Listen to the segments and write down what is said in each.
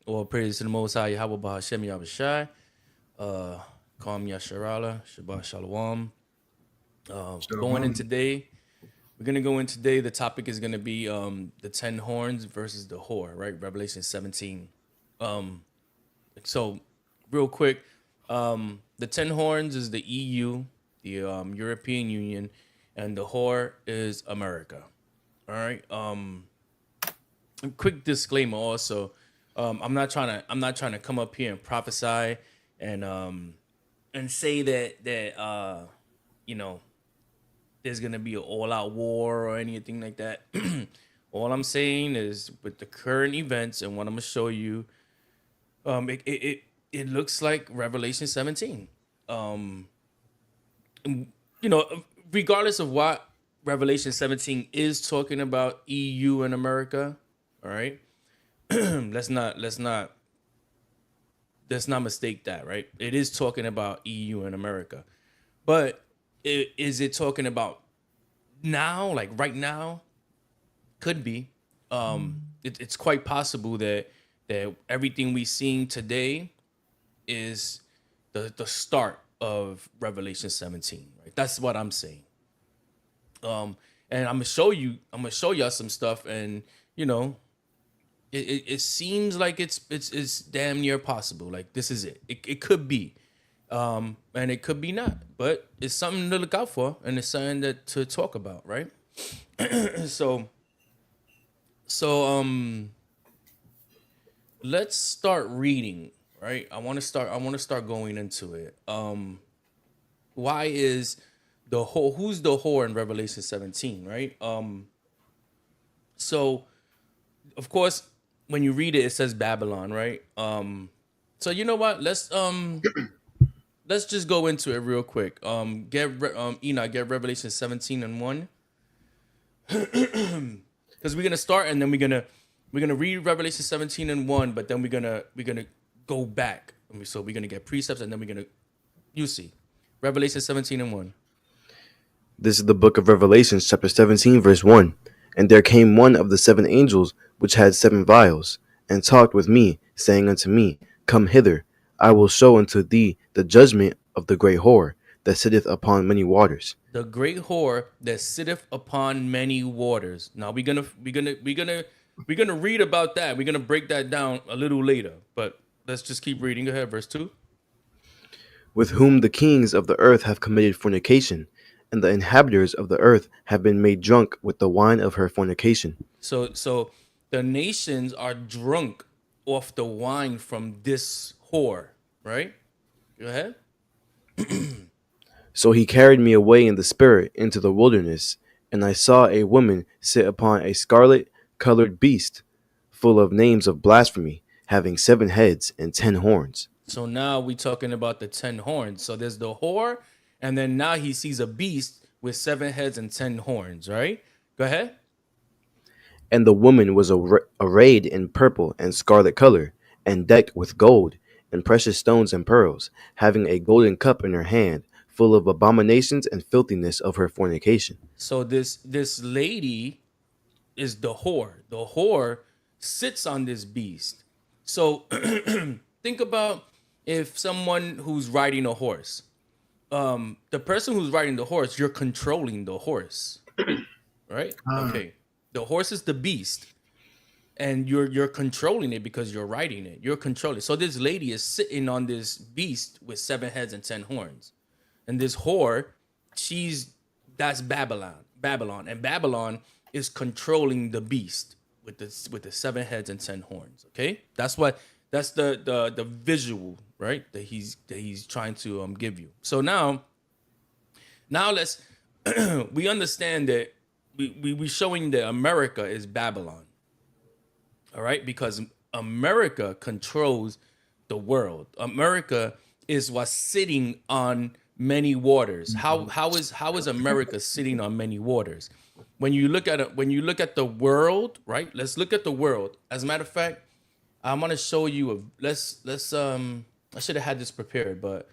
All praise to the Most High Yahweh Bahashem Yahushai. Uh, Kwam Yasharala, Shabbat Shalom. Going in Shalom. today, we're gonna go in today. The topic is gonna be the 10 horns versus the whore, right? Revelation 17. So, real quick, the 10 horns is the EU, the European Union, and the whore is America. All right. Quick disclaimer also. I'm not trying to come up here and prophesy and say that you know there's gonna be an all out war or anything like that. All I'm saying is with the current events and what I'm gonna show you, it looks like Revelation 17. Um, you know, regardless of what Revelation 17 is talking about EU and America, all right. Let's not mistake that, right? It is talking about EU and America, but is it talking about now, like right now? Could be. It's quite possible that everything we seeing today is the start of Revelation 17. Right? That's what I'm saying. And I'm gonna show y'all some stuff, and you know, it seems like it's damn near possible. Like this is it. It could be. And it could be not, but it's something to look out for, and it's something that to talk about, right? so, so let's start reading, right? I want to start going into it. Why is the whore? Who's the whore in Revelation 17, right? So of course, when you read it, it says Babylon, right? So you know what? Let's just go into it real quick. Enoch, get Revelation 17 and 1. Because we're gonna start and then we're gonna read Revelation 17 and 1, but then we're gonna go back. So we're gonna get precepts and then you see. Revelation 17 and 1. This is the book of Revelation, chapter 17, verse 1. And there came one of the seven angels, which had seven vials, and talked with me, saying unto me, Come hither, I will show unto thee the judgment of the great whore, that sitteth upon many waters. The great whore that sitteth upon many waters. Now we're gonna read about that. We're gonna break that down a little later. But let's just keep reading. Go ahead, verse 2. With whom the kings of the earth have committed fornication, and the inhabitants of the earth have been made drunk with the wine of her fornication. So the nations are drunk off the wine from this whore, right? Go ahead. So he carried me away in the spirit into the wilderness, and I saw a woman sit upon a scarlet colored beast, full of names of blasphemy, having 7 heads and 10 horns. So now we talking about the 10 horns. So there's the whore, and then now he sees a beast with 7 heads and 10 horns, right? Go ahead. And the woman was arrayed in purple and scarlet color, and decked with gold, and precious stones and pearls, having a golden cup in her hand, full of abominations and filthiness of her fornication. So this lady is the whore. The whore sits on this beast. So think about if someone who's riding a horse, the person who's riding the horse, you're controlling the horse, right? Ah, Okay. The horse is the beast, and you're controlling it because you're riding it. You're controlling. So this lady is sitting on this beast with 7 heads and 10 horns, and this whore, she's that's Babylon. Babylon, and Babylon is controlling the beast with the 7 heads and 10 horns. Okay, that's the visual, right? That he's trying to give you. So now let's we understand that we showing that America is Babylon. All right, because America controls the world. America is what's sitting on many waters. How is America sitting on many waters? When you look at it, when you look at the world, right? Let's look at the world. As a matter of fact, I want to show you a let's I should have had this prepared, but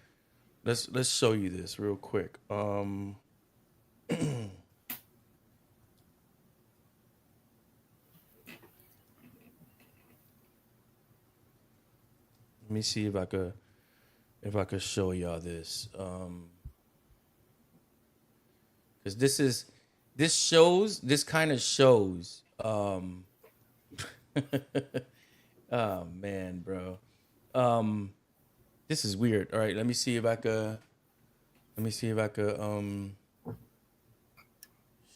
let's show you this real quick. Let me see if I could show y'all this. Because this kind of shows. Oh man, bro. This is weird. All right, let me see if I could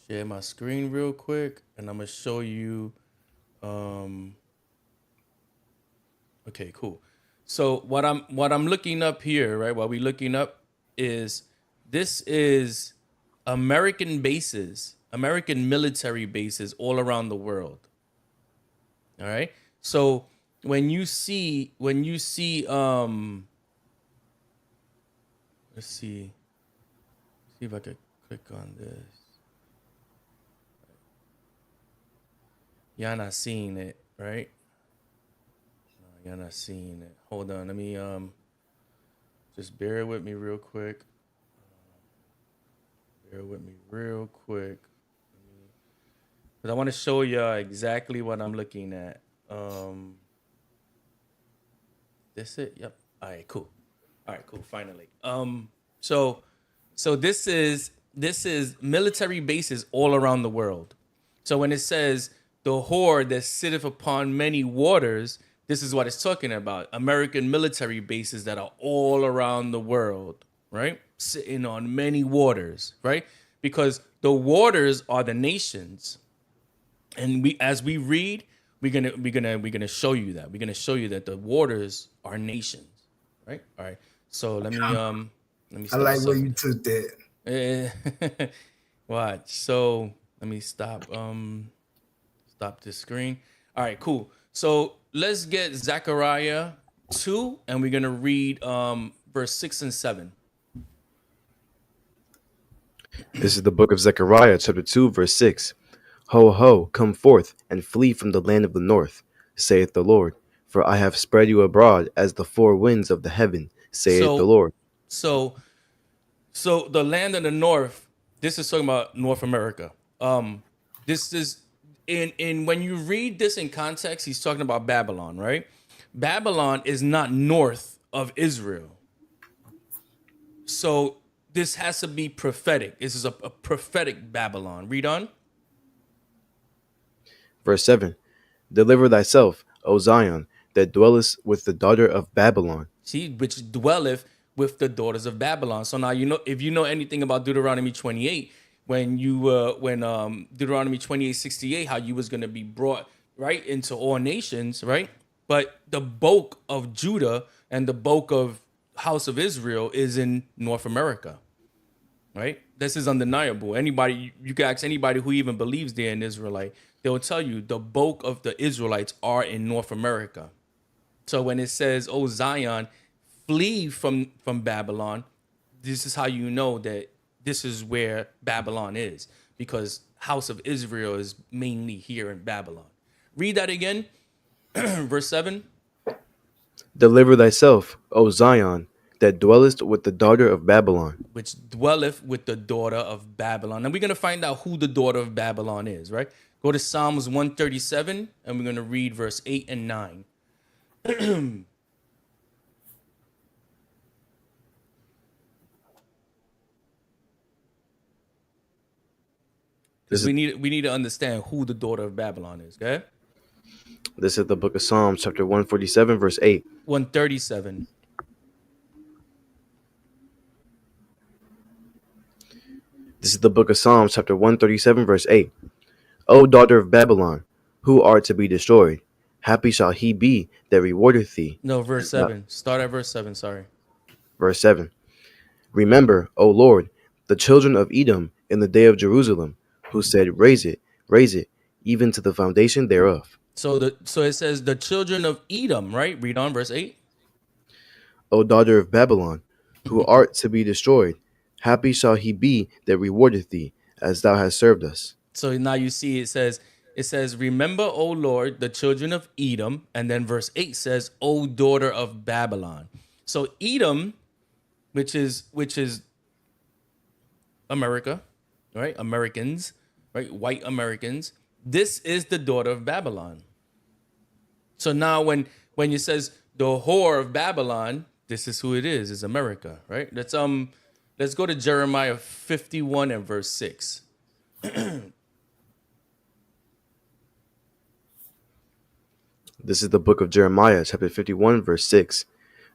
share my screen real quick, and I'm gonna show you. Okay, cool. So what I'm looking up here, right? What we looking up is this is American bases, American military bases all around the world. All right. So when you see let's see if I could click on this. Y'all not seeing it, right? No, y'all not seeing it. Hold on, let me just bear with me real quick. Bear with me real quick. Because I want to show y'all exactly what I'm looking at. This it? Yep. All right, cool. All right, cool. Finally. So this is military bases all around the world. So when it says the whore that sitteth upon many waters, this is what it's talking about. American military bases that are all around the world, right? Sitting on many waters, right? Because the waters are the nations. And as we read, we're gonna show you that. We're gonna show you that the waters are nations, right? All right. So let me I start like where something. you took that. Watch. So let me stop this screen. All right, cool. So let's get Zechariah 2, and we're gonna read verse 6 and 7. This is the book of Zechariah, chapter 2, verse 6. Ho, ho, come forth, and flee from the land of the north, saith the Lord. For I have spread you abroad as the four winds of the heaven, saith the So Lord. so the land of the north, this is talking about North America. This is in when you read this in context, he's talking about Babylon, right? Babylon is not north of Israel. So this has to be prophetic. This is a prophetic Babylon. Read on. Verse 7. Deliver thyself, O Zion, that dwellest with the daughter of Babylon. See, which dwelleth with the daughters of Babylon. So now you know, if you know anything about Deuteronomy 28, when Deuteronomy 28:68, how you was gonna be brought right into all nations, right? But the bulk of Judah and the bulk of house of Israel is in North America, right? This is undeniable. Anybody, you can ask anybody who even believes they're an Israelite, they will tell you the bulk of the Israelites are in North America. So when it says, "Oh Zion, flee from Babylon," this is how you know that this is where Babylon is, because house of Israel is mainly here in Babylon. Read that again, verse 7. Deliver thyself, O Zion, that dwellest with the daughter of Babylon. Which dwelleth with the daughter of Babylon. And we're going to find out who the daughter of Babylon is, right? Go to Psalms 137, and we're going to read verse 8 and 9. Because we need to understand who the daughter of Babylon is, okay? This is the book of Psalms, chapter 147, verse 8. 137. This is the book of Psalms, chapter 137, verse 8. O daughter of Babylon, who art to be destroyed, happy shall he be that rewardeth thee. No, verse 7. Start at verse 7, sorry. Verse 7. Remember, O Lord, the children of Edom in the day of Jerusalem, who said, raise it, even to the foundation thereof. So it says the children of Edom, right? Read on, verse 8. O daughter of Babylon, who art to be destroyed, happy shall he be that rewardeth thee, as thou hast served us. So now you see it says, remember, O Lord, the children of Edom. And then verse 8 says, O daughter of Babylon. So Edom, which is America, right? Americans, right? White Americans. This is the daughter of Babylon. So now when it says the whore of Babylon, this is who it is America, right? Let's go to Jeremiah 51 and verse 6. This is the book of Jeremiah, chapter 51, verse 6.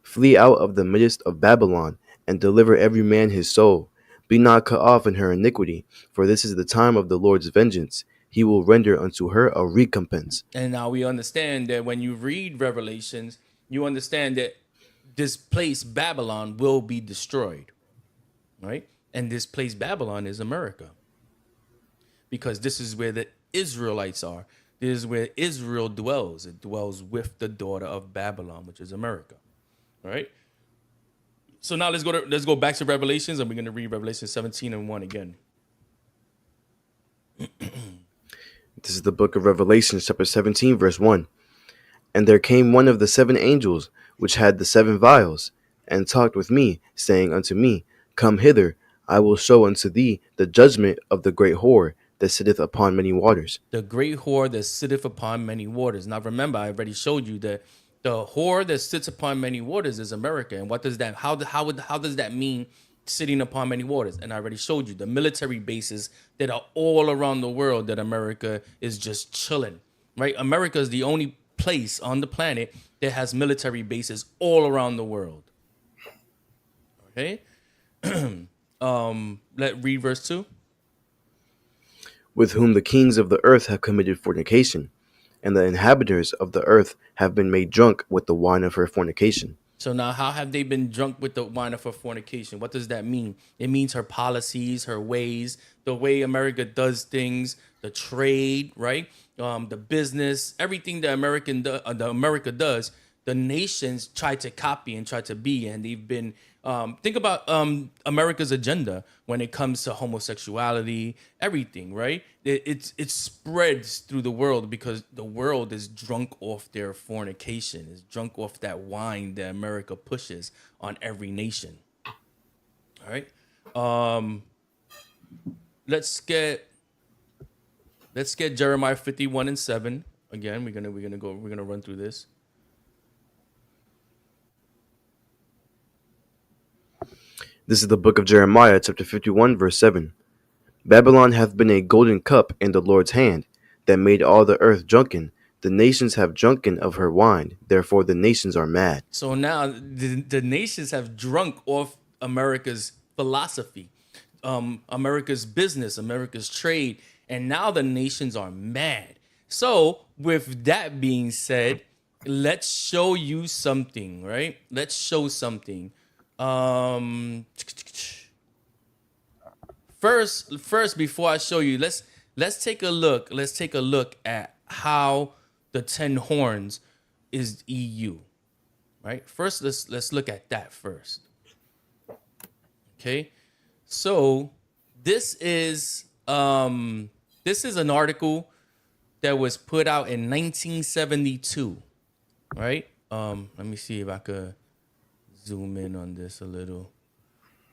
Flee out of the midst of Babylon, and deliver every man his soul. Be not cut off in her iniquity, for this is the time of the Lord's vengeance. He will render unto her a recompense. And now we understand that when you read Revelations, you understand that this place, Babylon, will be destroyed, right? And this place, Babylon, is America. Because this is where the Israelites are. This is where Israel dwells. It dwells with the daughter of Babylon, which is America. All right. So now let's go back to Revelations, and we're going to read Revelation 17 and 1 again. This is the book of Revelation, chapter 17, verse 1. And there came one of the 7 angels, which had the 7 vials, and talked with me, saying unto me, Come hither, I will show unto thee the judgment of the great whore that sitteth upon many waters. The great whore that sitteth upon many waters. Now remember, I already showed you that the whore that sits upon many waters is America. And what does that, how does that mean, sitting upon many waters? And I already showed you the military bases that are all around the world that America is just chilling, right? America is the only place on the planet that has military bases all around the world. Okay. Let read verse 2. With whom the kings of the earth have committed fornication, and the inhabitants of the earth have been made drunk with the wine of her fornication. So now how have they been drunk with the wine of her fornication? What does that mean? It means her policies, her ways, the way America does things, the trade, right? The business, everything that America does, the nations try to copy and try to be. And they've been, think about America's agenda when it comes to homosexuality, everything, right? It spreads through the world because the world is drunk off their fornication, is drunk off that wine that America pushes on every nation. All right. Let's get Jeremiah 51 and 7 again. We're gonna run through this. This is the book of Jeremiah, chapter 51, verse 7. Babylon hath been a golden cup in the Lord's hand, that made all the earth drunken. The nations have drunken of her wine, therefore the nations are mad. So now the nations have drunk off America's philosophy, America's business, America's trade, and now the nations are mad. So with that being said, let's show you something, right? Let's show something. First, before I show you, let's take a look. Let's take a look at how the 10 horns is EU, right? First, let's look at that first. Okay, so this is an article that was put out in 1972, right? Let me see if I could zoom in on this a little.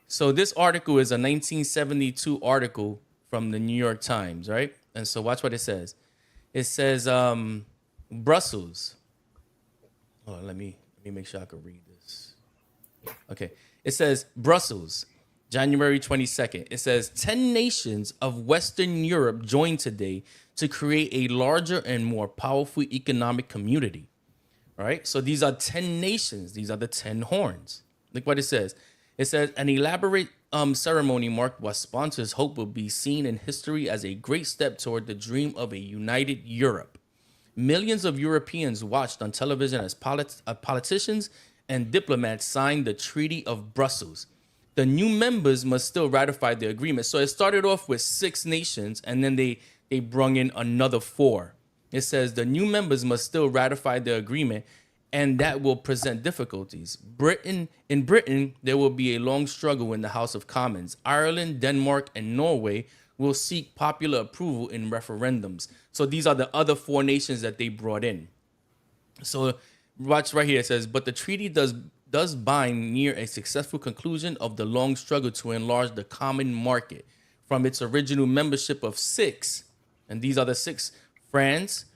So this article is a 1972 article from the New York Times, right? And so watch what it says. It says Brussels. Hold on, let me make sure I can read this. Okay. It says Brussels, January 22nd. It says 10 nations of Western Europe joined today to create a larger and more powerful economic community. All right. So these are 10 nations. These are the 10 horns. Look what it says. It says an elaborate ceremony marked what sponsors hope will be seen in history as a great step toward the dream of a united Europe. Millions of Europeans watched on television as politicians and diplomats signed the Treaty of Brussels. The new members must still ratify the agreement. So it started off with 6 nations, and then they brung in another 4. It says the new members must still ratify the agreement, and that will present difficulties. In Britain, there will be a long struggle in the House of Commons. Ireland, Denmark, and Norway will seek popular approval in referendums. So these are the other 4 nations that they brought in. So watch right here. It says, but the treaty does bind near a successful conclusion of the long struggle to enlarge the common market from its original membership of 6. And these are the 6: France,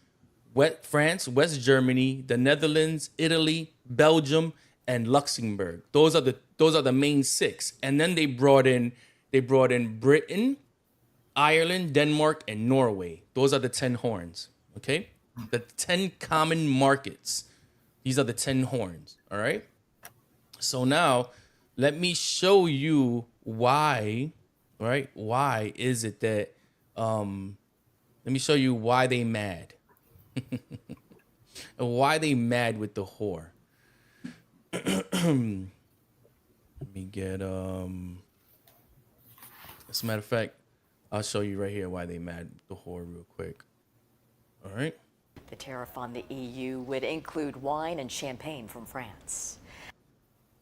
West Germany, the Netherlands, Italy, Belgium, and Luxembourg. Those are the main six. And then they brought in Britain, Ireland, Denmark, and Norway. Those are the 10 horns. Okay? The 10 common markets. These are the 10 horns. All right? So now let me show you why, right? Why is it that let me show you why they mad. Why they mad with the whore. Let me get as a matter of fact, I'll show you right here why they mad with the whore real quick. All right. The tariff on the EU would include wine and champagne from France.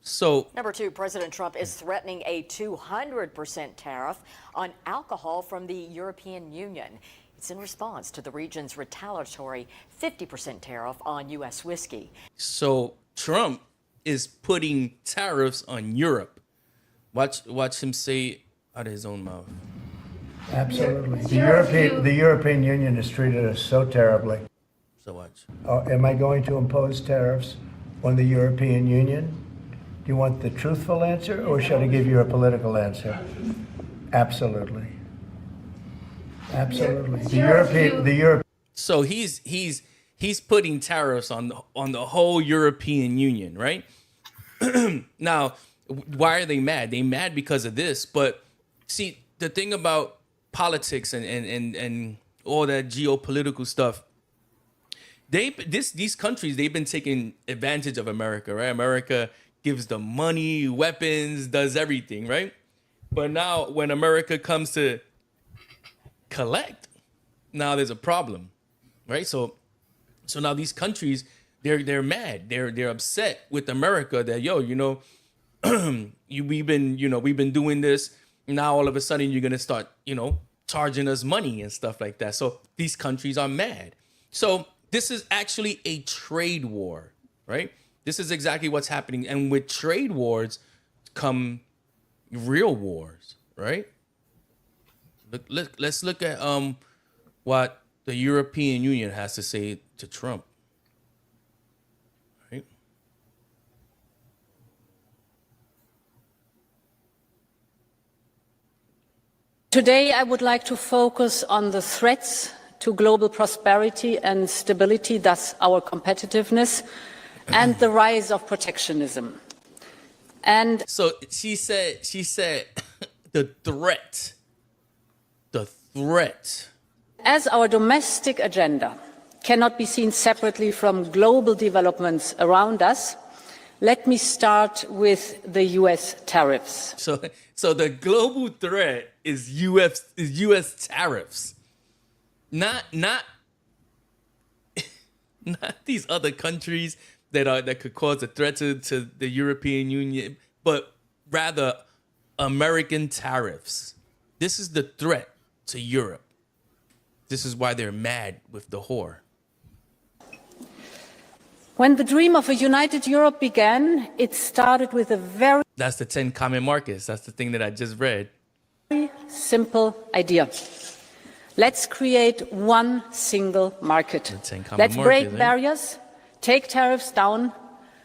So Number two, President Trump is threatening a 200% tariff on alcohol from the European Union. It's in response to the region's retaliatory 50% tariff on U.S. whiskey. So Trump is putting tariffs on Europe. Watch him say it out of his own mouth. Absolutely. The European Union has treated us so terribly. So watch. Am I going to impose tariffs on the European Union? Do you want the truthful answer, or should I give you a political answer? Absolutely. Absolutely. The Europe. So he's putting tariffs on the whole European Union, right? Now, why are they mad? They mad because of this. But see, the thing about politics and all that geopolitical stuff, these countries, they've been taking advantage of America, right? America gives them money, weapons, does everything, right? But now when America comes to collect, now there's a problem, right? So now these countries, they're mad, they're upset with America that we've been doing this. Now all of a sudden you're gonna start charging us money and stuff like that. So these countries are mad. So this is actually a trade war, right? This is exactly what's happening. And with trade wars come real wars, right? Let's look at what the European Union has to say to Trump. Right? Today, I would like to focus on the threats to global prosperity and stability, thus our competitiveness, and the rise of protectionism. And so she said the threat. As our domestic agenda cannot be seen separately from global developments around us, let me start with the U.S. tariffs. So the global threat is U.S. tariffs, not these other countries that could cause a threat to the European Union, but rather American tariffs. This is the threat to Europe. This is why they're mad with the whore. When the dream of a united Europe began, it started with a very That's the 10 common markets. That's the thing that I just read. simple idea. Let's create one single market. 10 common Let's break markets, barriers, take tariffs down.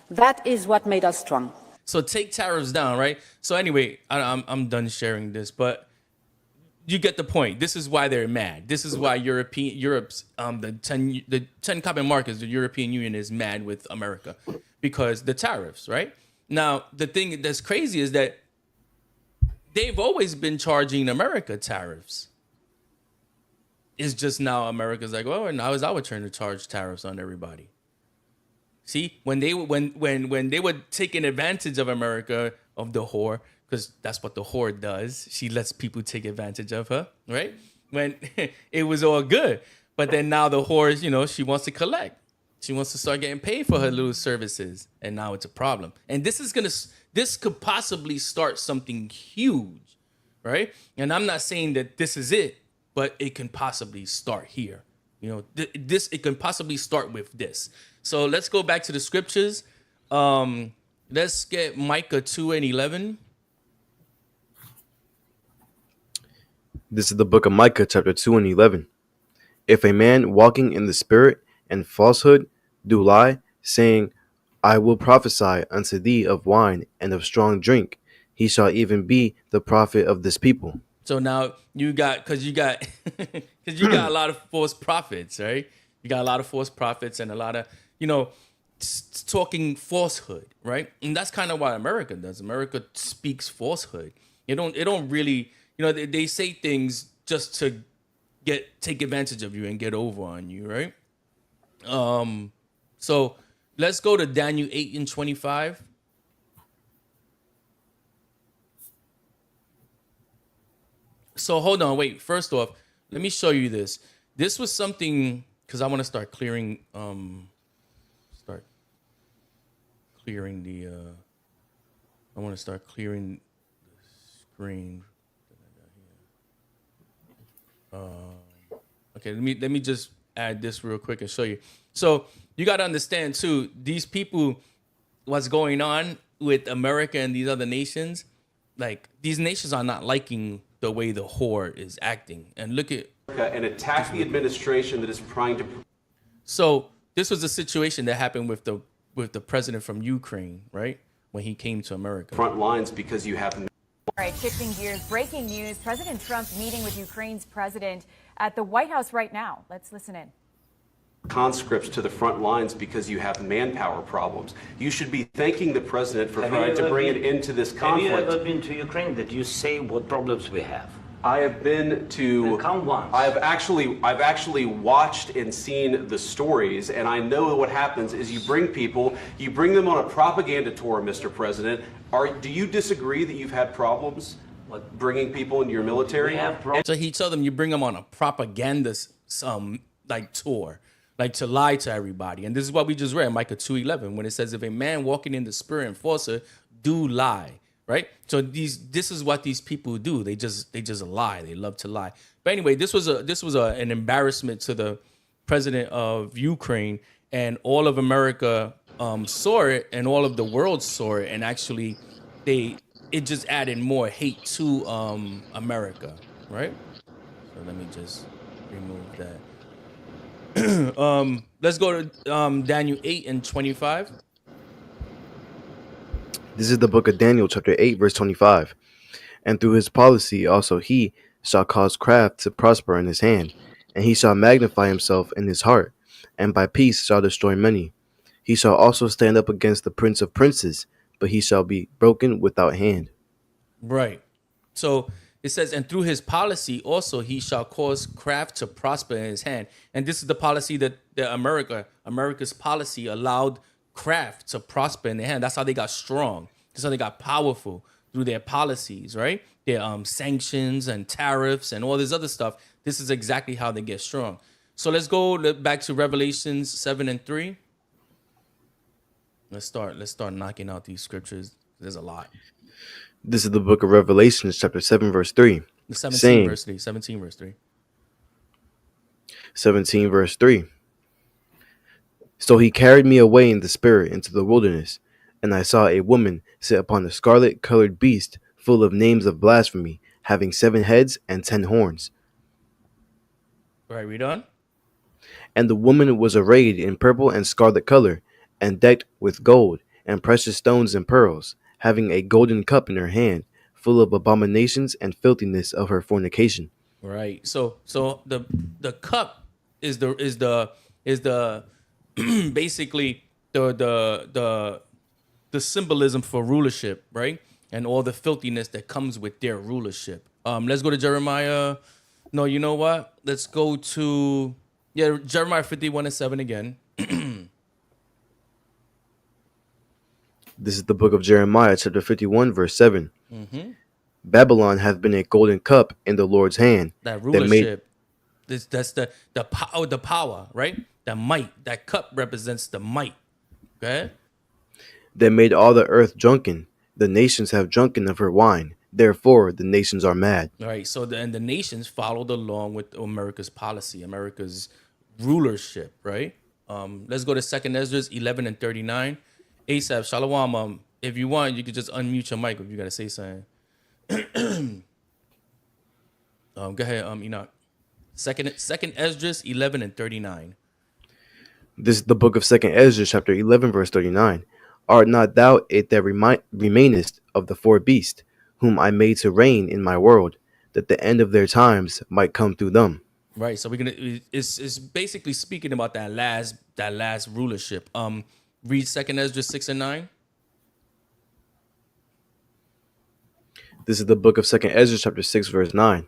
That is what made us strong. So take tariffs down, right? So anyway, I'm done sharing this, but you get the point. This is why they're mad. This is why Europe's the 10 common markets, the European Union is mad with America because the tariffs, right? Now, the thing that's crazy is that they've always been charging America tariffs. It's just now America's like, well, now it's our turn to charge tariffs on everybody. See, when they were taking advantage of America, of the whore, because that's what the whore does. She lets people take advantage of her, right? When it was all good. But then now the whore, she wants to collect. She wants to start getting paid for her little services. And now it's a problem. And this could possibly start something huge, right? And I'm not saying that this is it, but it can possibly start here. It can possibly start with this. So let's go back to the scriptures. Let's get Micah 2:11. This is the book of Micah, chapter 2 and 11. If a man walking in the spirit and falsehood do lie, saying, I will prophesy unto thee of wine and of strong drink. He shall even be the prophet of this people. So now you got because you got because you got a lot of false prophets, right? You got a lot of false prophets and a lot of talking falsehood, right? And that's kind of what America does. America speaks falsehood. It don't really they say things just to take advantage of you and get over on you, right? So let's go to Daniel 8:25. So hold on, wait. First off, let me show you this. This was something because I want to start clearing the I want to start clearing the screen. Okay, let me just add this real quick and show you. So you got to understand too, these people, what's going on with America and these other nations, like these nations are not liking the way the whore is acting. And look at and attack the administration that is trying to. So this was a situation that happened with the president from Ukraine, right? When he came to America. Front lines because you have. All right, shifting gears, breaking news. President Trump meeting with Ukraine's president at the White House right now. Let's listen in. Conscripts to the front lines because you have manpower problems. You should be thanking the president for trying to bring it into this conflict. Have you ever been to Ukraine that you say what problems we have? I have been to. Then come once. I've actually watched and seen the stories, and I know what happens is you bring them on a propaganda tour, Mr. President. Do you disagree that you've had problems bringing people into your military? We have problems. So he told them you bring them on a propaganda tour, like to lie to everybody. And this is what we just read, Micah 2:11, when it says, if a man walking in the spirit and falsehood do lie. Right. So this is what these people do. They just lie. They love to lie. But anyway, this was an embarrassment to the president of Ukraine, and all of America saw it, and all of the world saw it, and actually it just added more hate to America. Right. So let me just remove that. Let's go to Daniel 8:25. This is the book of Daniel, chapter 8, verse 25. And through his policy also he shall cause craft to prosper in his hand, and he shall magnify himself in his heart, and by peace shall destroy many. He shall also stand up against the prince of princes, but he shall be broken without hand. Right. So it says, and through his policy also he shall cause craft to prosper in his hand. And this is the policy that America's policy allowed craft to prosper in their hand. That's how they got strong. That's how they got powerful, through their policies, right? Their sanctions and tariffs and all this other stuff. This is exactly how they get strong. So let's go back to Revelations 7:3. Let's start knocking out these scriptures. There's a lot. This is the book of Revelation, chapter 7, verse 3. The 17 saying, verse 3. 17 verse 3. 17, verse 3. So he carried me away in the spirit into the wilderness, and I saw a woman sit upon a scarlet-colored beast, full of names of blasphemy, having 7 heads and 10 horns. All right, read on. And the woman was arrayed in purple and scarlet color, and decked with gold, and precious stones and pearls, having a golden cup in her hand, full of abominations and filthiness of her fornication. Right. So the cup is the basically the symbolism for rulership, right? And all the filthiness that comes with their rulership. Let's go to Jeremiah. No, you know what? Let's go to Jeremiah 51:7 again. This is the book of Jeremiah, chapter 51, verse 7. Mm-hmm. Babylon hath been a golden cup in the Lord's hand. That rulership. That's the power, right? The might. That cup represents the might. Okay? That made all the earth drunken. The nations have drunken of her wine. Therefore, the nations are mad. All right. So the nations followed along with America's policy, America's rulership, right? Let's go to 2nd Ezra 11:39. Asaph, Shalom. If you want, you could just unmute your mic if you got to say something. Go ahead, Enoch. Second Esdras 11:39. This is the book of 2nd Ezra, chapter 11, verse 39. Art not thou it that remainest of the four beasts, whom I made to reign in my world, that the end of their times might come through them? Right. So we're gonna it's basically speaking about that last rulership. Read Second Ezra 6 and 9. This is the book of 2nd Ezra, chapter 6, verse 9.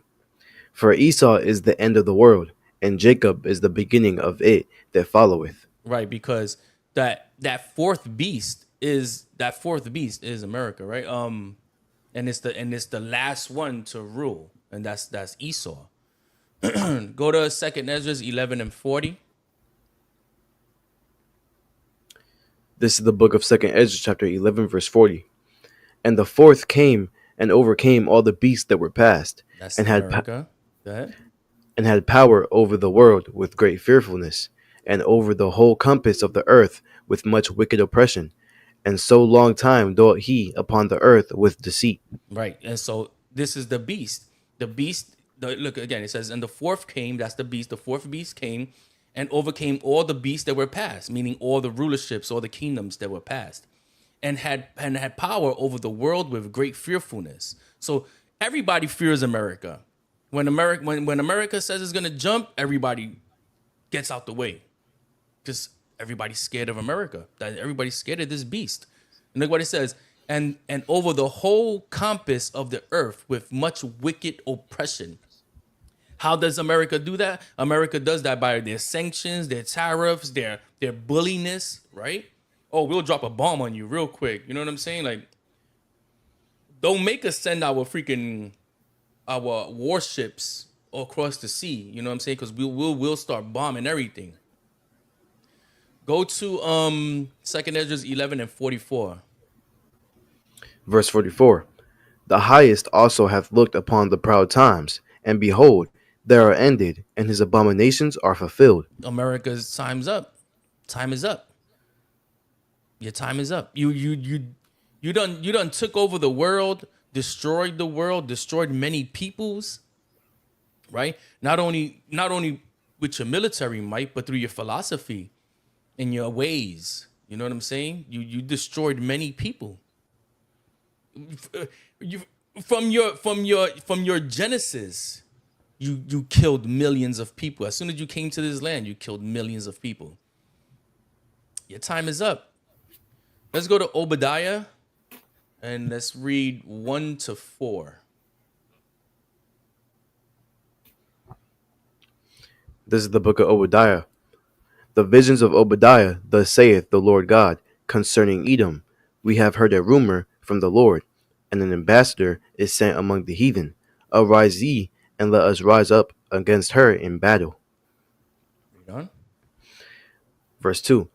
For Esau is the end of the world, and Jacob is the beginning of it that followeth. Right, because that fourth beast is America, right? And it's the last one to rule, and that's Esau. Go to Second Ezra 11 and 40. This is the book of 2nd Ezra, chapter 11, verse 40. And the fourth came and overcame all the beasts that were past, That's and had America. Go ahead. and had power over the world with great fearfulness, and over the whole compass of the earth with much wicked oppression. And so long time dwelt he upon the earth with deceit. Right. And so this is the beast. Look again, it says, and the fourth came, that's the beast. The fourth beast came and overcame all the beasts that were past, meaning all the rulerships, all the kingdoms that were past, and had power over the world with great fearfulness. So everybody fears America. When America says it's gonna jump, everybody gets out the way. Because everybody's scared of America. That everybody's scared of this beast. And look what it says. And over the whole compass of the earth with much wicked oppression. How does America do that? America does that by their sanctions, their tariffs, their bulliness, right? Oh, we'll drop a bomb on you real quick. You know what I'm saying? Like, don't make us send our warships across the sea. You know what I'm saying? Because we'll start bombing everything. Go to 2nd Ezra 11 and 44. Verse 44. The highest also hath looked upon the proud times, and behold, they are ended, and his abominations are fulfilled. America's time's up. Time is up. Your time is up. You done took over the world, destroyed the world, destroyed many peoples, right? Not only with your military might, but through your philosophy and your ways. You know what I'm saying? You destroyed many people. From your genesis, you killed millions of people. As soon as you came to this land, you killed millions of people. Your time is up. Let's go to Obadiah and let's read 1 to 4. This is the book of Obadiah. The visions of Obadiah, thus saith the Lord God, concerning Edom. We have heard a rumor from the Lord, and an ambassador is sent among the heathen. Arise ye, and let us rise up against her in battle. Read on. Verse 2.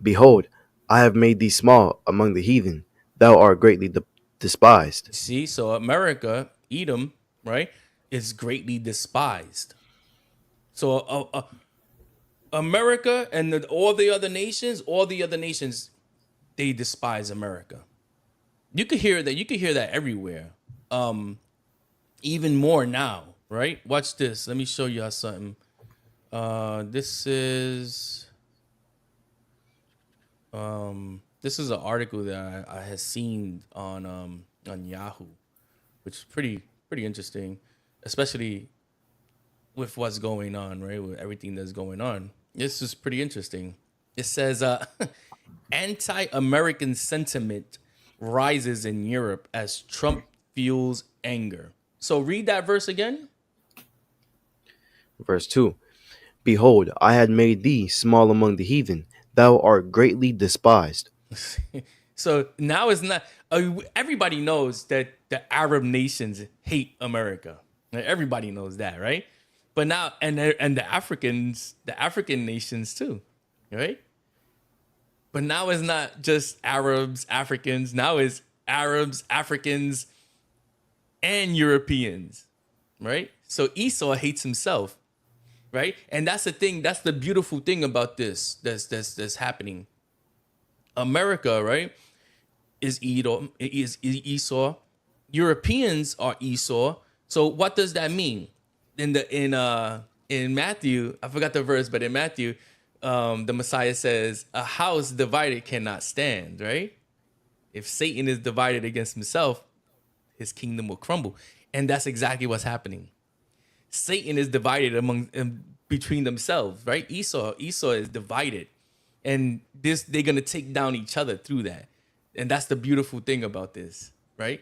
Behold, I have made thee small among the heathen. Thou art greatly despised. See, so America, Edom, right, is greatly despised. So America and all the other nations, they despise America. You could hear that. You could hear that everywhere. Even more now, right? Watch this. Let me show y'all something. This is an article that I had seen on Yahoo, which is pretty interesting, especially with what's going on, right? With everything that's going on. This is pretty interesting. It says anti-American sentiment rises in Europe as Trump fuels anger. So read that verse again. Verse 2. Behold, I had made thee small among the heathen. Thou art greatly despised. So now it's not. Everybody knows that the Arab nations hate America. Everybody knows that, right? But now, and the African nations too, right? But now it's not just Arabs, Africans. Now it's Arabs, Africans, and Europeans, right? So Esau hates himself, right? And that's the thing. That's the beautiful thing about this that's happening. America, right, is Edom, is Esau. Europeans are Esau. So what does that mean? In Matthew, I forgot the verse, but in Matthew, the Messiah says, "A house divided cannot stand." Right? If Satan is divided against himself, his kingdom will crumble. And that's exactly what's happening. Satan is divided between themselves, right? Esau is divided. And they're gonna take down each other through that. And that's the beautiful thing about this, right?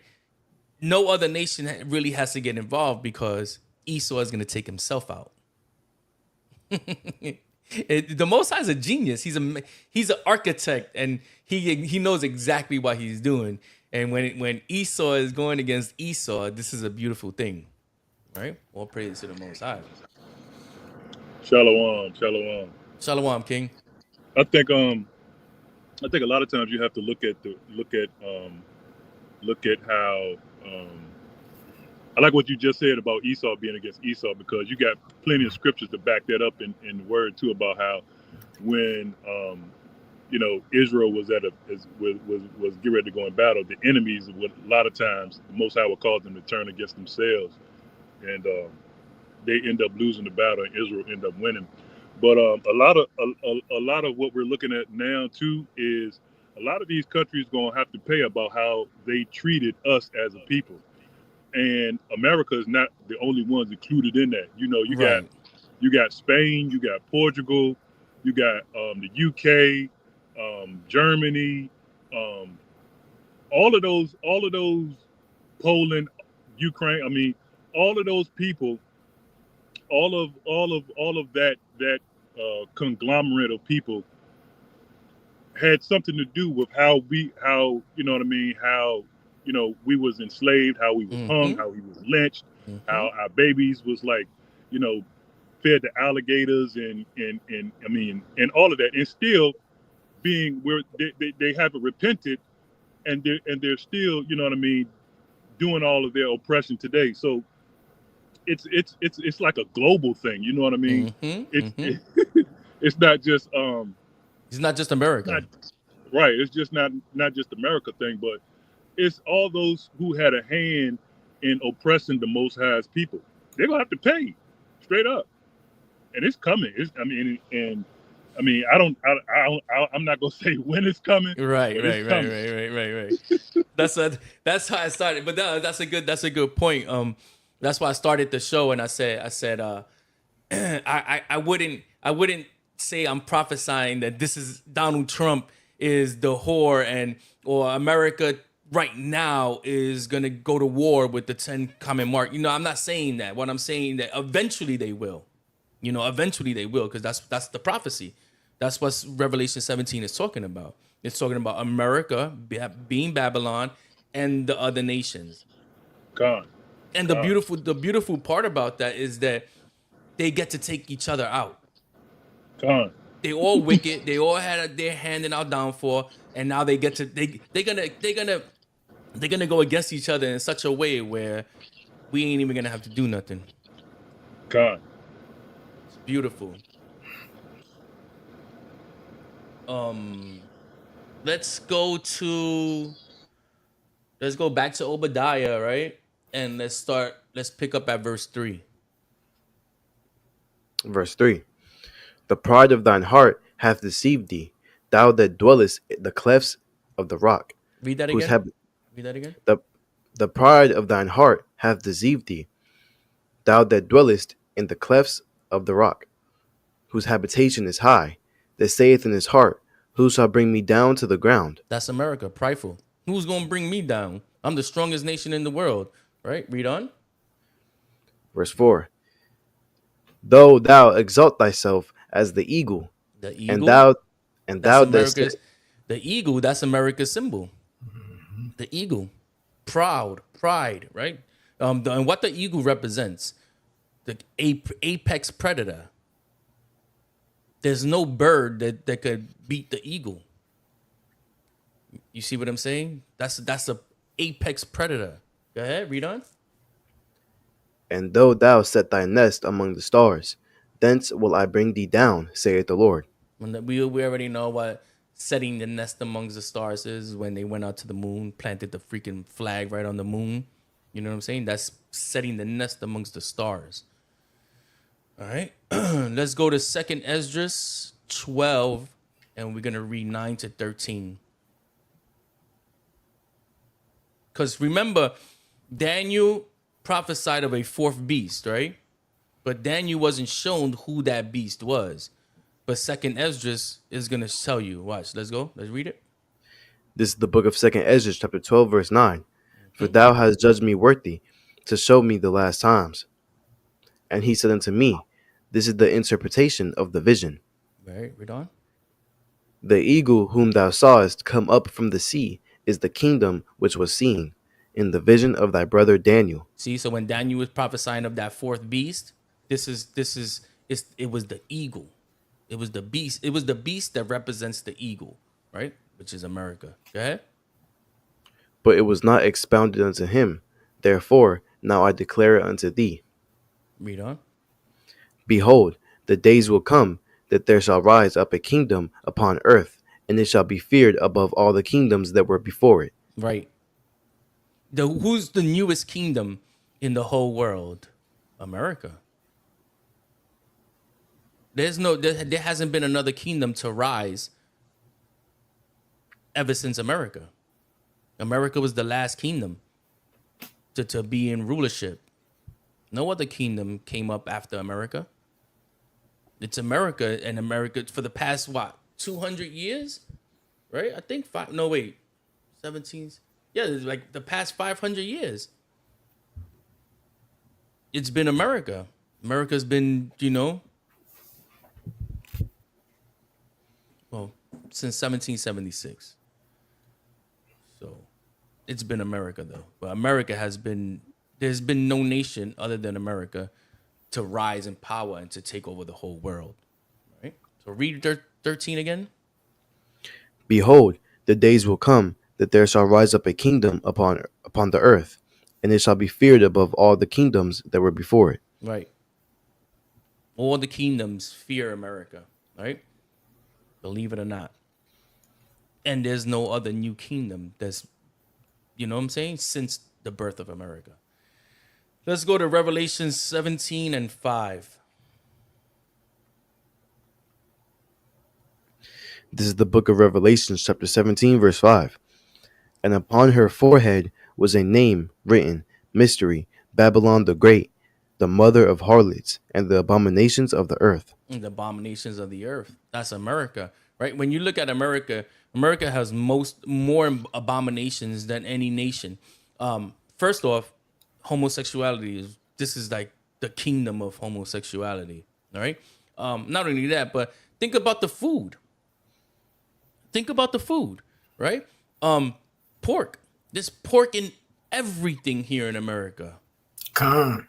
No other nation really has to get involved because Esau is gonna take himself out. The Most High is a genius. He's an architect, and he knows exactly what he's doing. And when Esau is going against Esau, this is a beautiful thing, right? All praise to the Most High. Shalom. Shalom, King. I think a lot of times you have to look at how I like what you just said about Esau being against Esau, because you got plenty of scriptures to back that up in the word too, about how when Israel was was getting ready to go in battle, the enemies would a lot of times the Most High would cause them to turn against themselves, and they end up losing the battle, and Israel end up winning. But a lot of what we're looking at now too is a lot of these countries gonna have to pay about how they treated us as a people. And America is not the only ones included in that. You got Spain, you got Portugal, you got the UK, Germany, all of those, Poland, Ukraine. I mean, all of those people, all of that conglomerate of people had something to do with how we was enslaved, how we was hung, how we was lynched, how our babies was fed to alligators and all of that, and still being where they haven't repented, and they're still doing all of their oppression today. So it's like a global thing, you know what I mean? It's not just it's not just America, right? It's just not just America thing, but it's all those who had a hand in oppressing the Most High's people. They're gonna have to pay, straight up, and it's coming. I'm not gonna say when it's coming. Right. That's how I started. But that's a good point. That's why I started the show, and I said I wouldn't say I'm prophesying that this is Donald Trump is the whore or America right now is gonna go to war with the 10 common mark. I'm not saying that. What I'm saying that eventually they will. Because that's the prophecy. That's what Revelation 17 is talking about. It's talking about America being Babylon and the other nations. God. And the beautiful part about that is that they get to take each other out. God. They all wicked. They all had their hand in our downfall, and now they get to they're gonna go against each other in such a way where we ain't even gonna have to do nothing. God. It's beautiful. Let's go back to Obadiah, right? And let's pick up at verse 3. Verse 3. The pride of thine heart hath deceived thee, thou that dwellest in the clefts of the rock. Read that again. Read that again. The pride of thine heart hath deceived thee, thou that dwellest in the clefts of the rock, whose habitation is high, that saith in his heart, who shall bring me down to the ground? That's America, prideful. Who's going to bring me down? I'm the strongest nation in the world, right? Read on. Verse 4. Though thou exalt thyself as the eagle, and thou the eagle, that's America's symbol. The eagle, pride, right? And what the eagle represents, the apex predator. There's no bird that could beat the eagle. You see what I'm saying? That's a apex predator. Go ahead, read on. And though thou set thy nest among the stars, thence will I bring thee down, saith the Lord. We already know what setting the nest amongst the stars is, when they went out to the moon, planted the freaking flag right on the moon. You know what I'm saying? That's setting the nest amongst the stars. All right. Let's go to 2nd Esdras 12, and we're going to read 9 to 13. Because remember, Daniel prophesied of a fourth beast, right? But Daniel wasn't shown who that beast was. But Second Esdras is gonna tell you. Watch. Let's go. Let's read it. This is the book of Second Ezra, chapter 12, verse 9. For thou hast judged me worthy to show me the last times. And he said unto me, this is the interpretation of the vision. Right. Read on. The eagle whom thou sawest come up from the sea is the kingdom which was seen in the vision of thy brother Daniel. See, so when Daniel was prophesying of that fourth beast, it was the eagle. It was the beast. It was the beast that represents the eagle, right? Which is America. Go ahead. But it was not expounded unto him. Therefore, now I declare it unto thee. Read on. Behold, the days will come that there shall rise up a kingdom upon earth, and it shall be feared above all the kingdoms that were before it. Right. Who's the newest kingdom in the whole world? America. There hasn't been another kingdom to rise ever since America. America was the last kingdom to be in rulership. No other kingdom came up after America. It's America, and America for the past, 200 years? Right? I think 17. Yeah, it's like the past 500 years. It's been America. America's been, since 1776. So it's been America, though. But America there's been no nation other than America to rise in power and to take over the whole world. Right? So read 13 again. Behold, the days will come that there shall rise up a kingdom upon the earth, and it shall be feared above all the kingdoms that were before it. Right. All the kingdoms fear America, right? Believe it or not. And there's no other new kingdom that's, since the birth of America. Let's go to Revelation 17 and 5. This is the book of Revelation, chapter 17, verse 5. And upon her forehead was a name written, Mystery, Babylon the Great, the mother of harlots and the abominations of the earth. The abominations of the earth. That's America, right? When you look at America, America has more abominations than any nation. First off, homosexuality is like the kingdom of homosexuality. All right. Not only that, but think about the food. Right? Pork. There's pork in everything here in America. Con.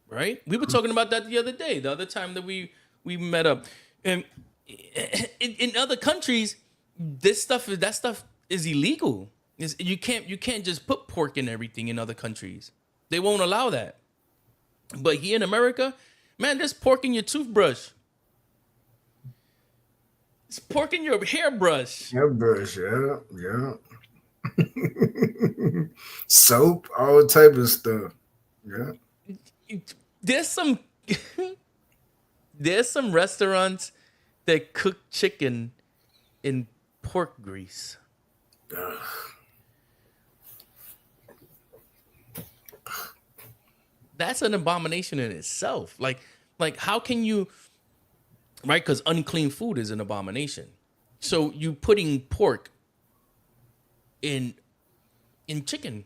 Right? We were talking about that the other day, the other time that we met up. And in other countries, that stuff is illegal. You can't just put pork in everything in other countries. They won't allow that. But here in America, man, there's pork in your toothbrush. It's pork in your hairbrush. Hairbrush, yeah. Soap, all type of stuff. Yeah. There's some restaurants that cook chicken in pork grease. That's an abomination in itself. Like how can you, right? Because unclean food is an abomination. So you putting pork in chicken,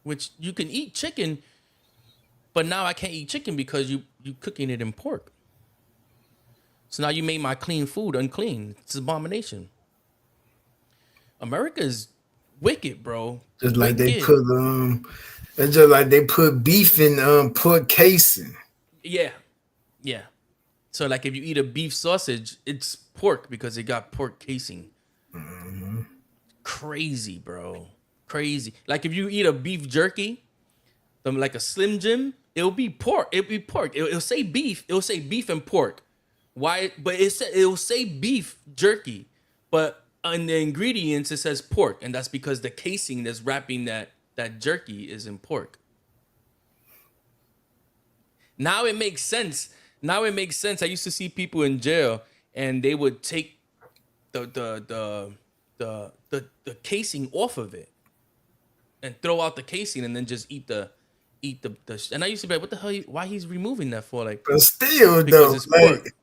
which you can eat chicken, but now I can't eat chicken because you cooking it in pork. So now you made my clean food unclean. It's an abomination. America is wicked, bro. Just like they put it's just like they put beef in pork casing. Yeah. So like if you eat a beef sausage, it's pork because it got pork casing. Mm-hmm. Crazy, bro. Crazy. Like if you eat a beef jerky, like a Slim Jim, it'll be pork. It'll say beef. It'll say beef and pork. Why? But it'll say beef jerky, but on the ingredients it says pork, and that's because the casing that's wrapping that jerky is in pork. Now it makes sense. I used to see people in jail, and they would take the casing off of it. and throw out the casing and then just and I used to be like, what the hell, why he's removing that for? Like, But still, because though, it's like, pork.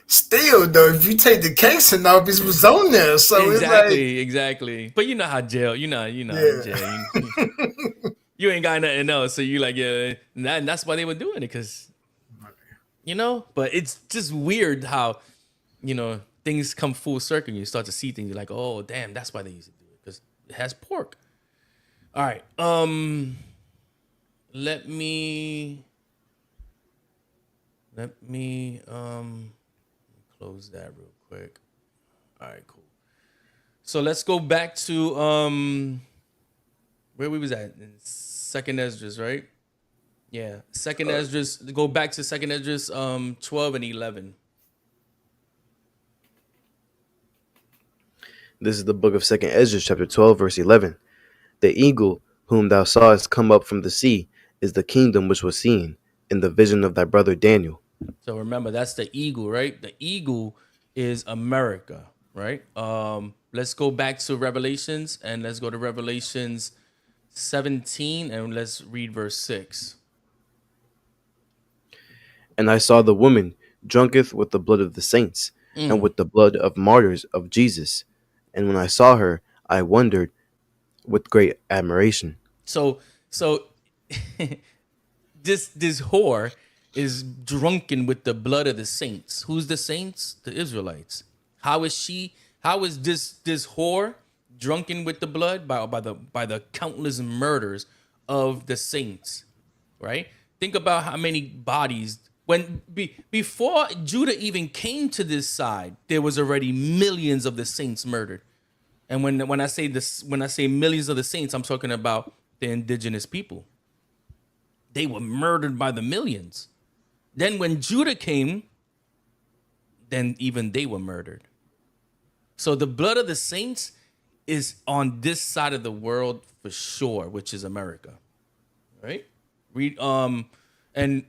still though, if you take the casing off, it was on there. So it's like, Exactly. But you know how jail, how yeah. jail. You ain't got nothing else, so you like, yeah, and that's why they were doing it, because, But it's just weird how, things come full circle. And you start to see things. You're like, oh, damn, that's why they used to do it, because it has pork. All right. Let me close that real quick. All right, cool. So let's go back to where we was at in Second Esdras, right? Yeah, Second Esdras. Go back to Second Esdras 12 and 11. This is the book of 2nd Esdras, chapter 12, verse 11. The eagle whom thou sawest come up from the sea is the kingdom which was seen in the vision of thy brother Daniel. So remember, that's the eagle, right? The eagle is America, right? Let's go back to Revelations, and let's go to Revelations 17, and let's read verse 6. And I saw the woman drunketh with the blood of the saints, and with the blood of martyrs of Jesus. And when I saw her, I wondered with great admiration. So this whore is drunken with the blood of the saints. Who's the saints? The Israelites. How is this whore drunken with the blood? By the countless murders of the saints, right? Think about how many bodies, before Judah even came to this side, there was already millions of the saints murdered. And when I say millions of the saints, I'm talking about the indigenous people. They were murdered by the millions. Then when Judah came, then even they were murdered. So the blood of the saints is on this side of the world for sure, which is America, right? And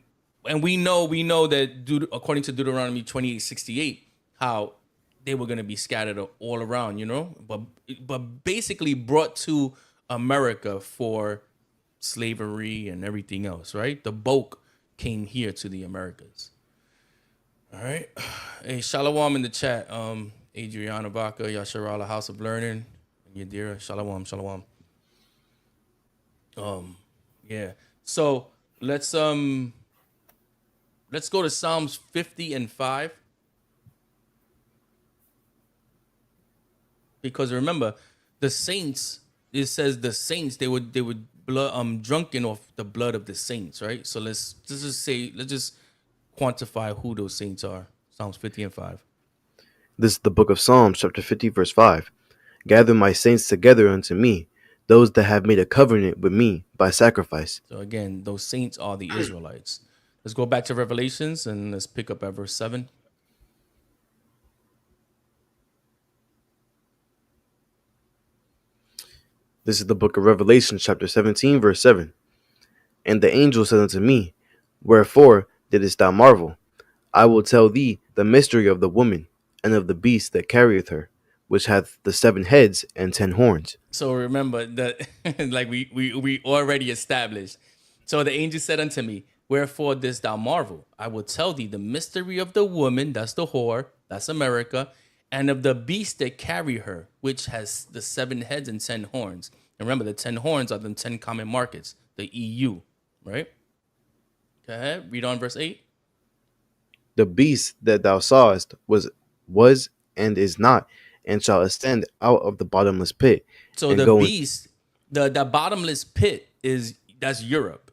we know that according to Deuteronomy 28:68, how they were going to be scattered all around, but basically brought to America for slavery and everything else, right? The bulk came here to the Americas. All right. Hey, Shalom in the chat. Adriana Vaca, Yasharala, House of Learning, and Yadira. Shalom. Yeah. So let's go to Psalms 50 and 5. Because remember, the saints, it says the saints, they would blood drunken off the blood of the saints, right? So let's just quantify who those saints are. Psalms 50 and 5. This is the book of Psalms, chapter 50, verse 5. Gather my saints together unto me, those that have made a covenant with me by sacrifice. So again, those saints are the Israelites. Let's go back to Revelations and let's pick up at verse 7. This is the book of Revelation, chapter 17, verse 7. And the angel said unto me, wherefore didst thou marvel? I will tell thee the mystery of the woman, and of the beast that carrieth her, which hath the 7 heads and 10 horns. So remember that, like we already established. So the angel said unto me, wherefore didst thou marvel? I will tell thee the mystery of the woman, that's the whore, that's America, and of the beast that carry her, which has the 7 heads and 10 horns. And remember, the 10 horns are the 10 common markets, the EU, right? Go ahead, read on verse 8. The beast that thou sawest was and is not, and shall ascend out of the bottomless pit. So the beast, the bottomless pit that's Europe.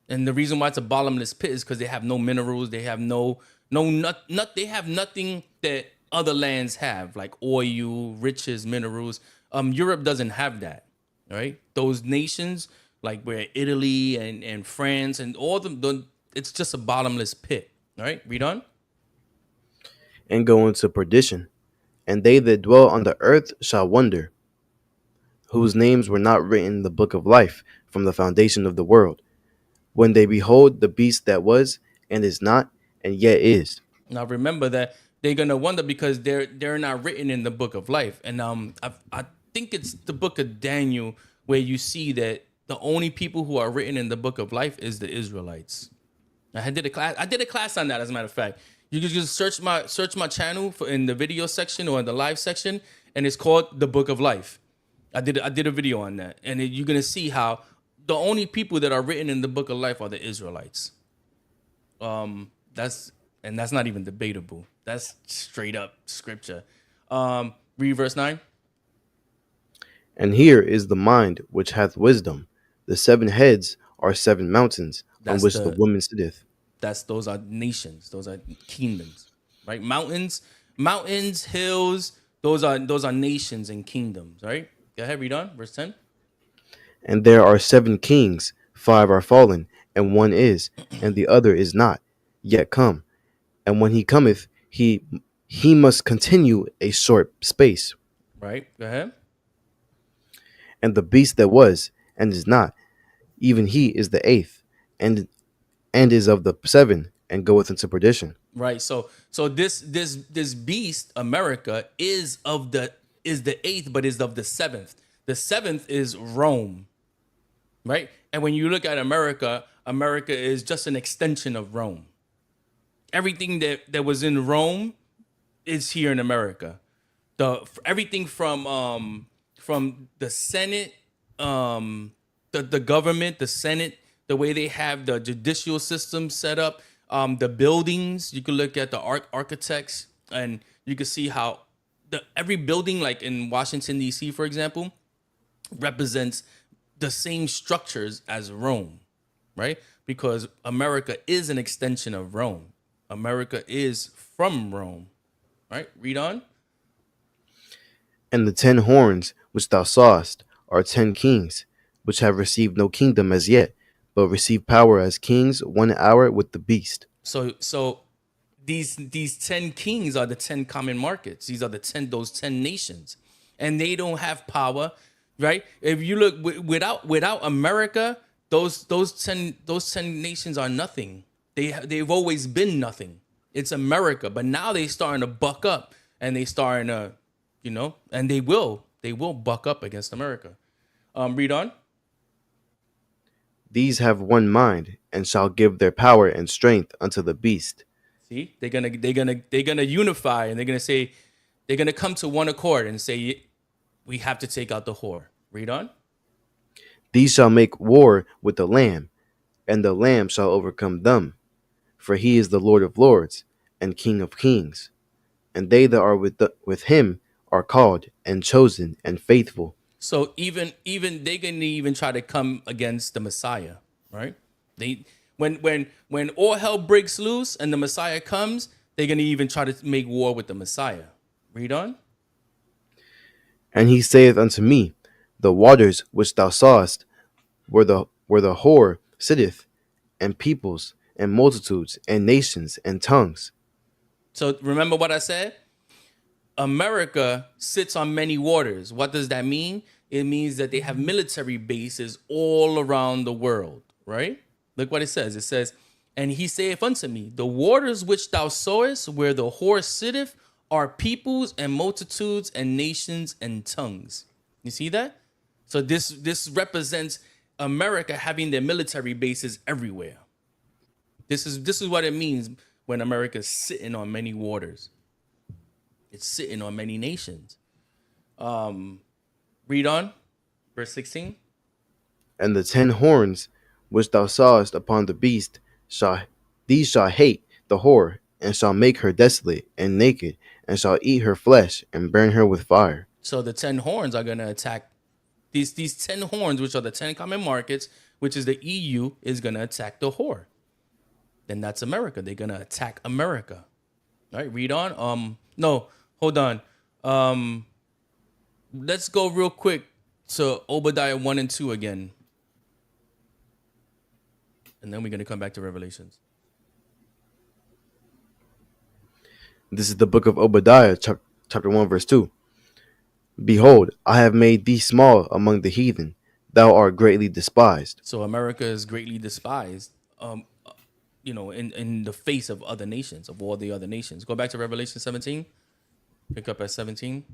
And the reason why it's a bottomless pit is because they have no minerals, they have they have nothing that other lands have, like oil, riches, minerals. Europe doesn't have that, right? Those nations, like where Italy and France and all them, it's just a bottomless pit, right? Read on. And go into perdition, and they that dwell on the earth shall wonder, whose names were not written in the book of life from the foundation of the world, when they behold the beast that was and is not and yet is. Now remember that they're gonna wonder because they're not written in the book of life. And I think it's the book of Daniel where you see that the only people who are written in the book of life is the Israelites. I did a class on that, as a matter of fact. You can just search my channel in the video section or in the live section, and it's called The Book of Life. I did a video on that, and you're gonna see how the only people that are written in the book of life are the Israelites. That's not even debatable. That's straight up scripture. Read verse 9. And here is the mind which hath wisdom. The 7 heads are 7 mountains on which the woman sitteth. Those are nations. Those are kingdoms, right? Mountains, hills. Those are nations and kingdoms, right? Go ahead, read on, verse 10. And there are 7 kings, 5 are fallen, and one is, and the other is not yet come. And when he cometh, he must continue a short space. Right, go ahead. And the beast that was and is not, even he is the 8th, and is of the 7, and goeth into perdition. Right. So this beast, America, is the 8th, but is of the 7th. The 7th is Rome. Right? And when you look at America, America is just an extension of Rome. Everything that was in Rome is here in America. Everything from the Senate, the government, the Senate, the way they have the judicial system set up, the buildings. You can look at the architects, and you can see how every building, like in Washington D.C., for example, represents the same structures as Rome, right? Because America is an extension of Rome. America is from Rome, right? Read on. And the 10 horns which thou sawest are 10 kings, which have received no kingdom as yet, but receive power as kings 1 hour with the beast. So these 10 kings are the 10 common markets. These are those 10 nations, and they don't have power, right? If you look without America, those 10 nations are nothing. They've always been nothing. It's America, but now they starting to buck up, and they starting to, and they will buck up against America. Read on. These have one mind, and shall give their power and strength unto the beast. See, they're gonna unify, and they're gonna come to one accord and say, we have to take out the whore. Read on. These shall make war with the Lamb, and the Lamb shall overcome them. For he is the Lord of lords, and King of kings. And they that are with him are called, and chosen, and faithful. So even they can even try to come against the Messiah, right? When all hell breaks loose and the Messiah comes, they're gonna even try to make war with the Messiah. Read on. And he saith unto me, the waters which thou sawest, where the whore sitteth, and peoples, and multitudes, and nations, and tongues. So remember what I said? America sits on many waters. What does that mean? It means that they have military bases all around the world, right? Look what it says. It says, and he saith unto me, the waters which thou sawest, where the whore sitteth, are peoples and multitudes and nations and tongues. You see that? So this represents America having their military bases everywhere. This is what it means when America is sitting on many waters. It's sitting on many nations. Read on, verse 16. And the 10 horns which thou sawest upon the beast, these shall hate the whore, and shall make her desolate and naked, and shall eat her flesh, and burn her with fire. So the 10 horns are going to attack these 10 horns, which are the 10 common markets, which is the EU, is going to attack the whore. Then that's America. They're going to attack America. All right, read on. No, hold on. Let's go real quick to Obadiah 1 and 2 again. And then we're going to come back to Revelations. This is the book of Obadiah, chapter 1, verse 2. Behold, I have made thee small among the heathen. Thou art greatly despised. So America is greatly despised, in the face of other nations, of all the other nations. Go back to Revelation 17. Pick up at 17.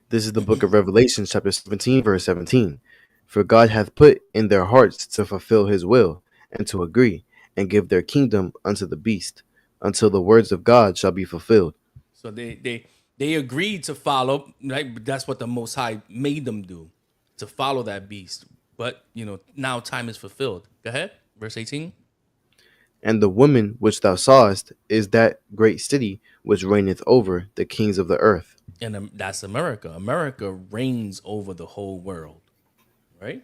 This is the book of Revelation, chapter 17, verse 17. For God hath put in their hearts to fulfill his will, and to agree, and give their kingdom unto the beast, until the words of God shall be fulfilled. So they agreed to follow, right? That's what the Most High made them do, to follow that beast. But now time is fulfilled. Go ahead, verse 18. And the woman which thou sawest is that great city which reigneth over the kings of the earth. And that's America. America reigns over the whole world, right?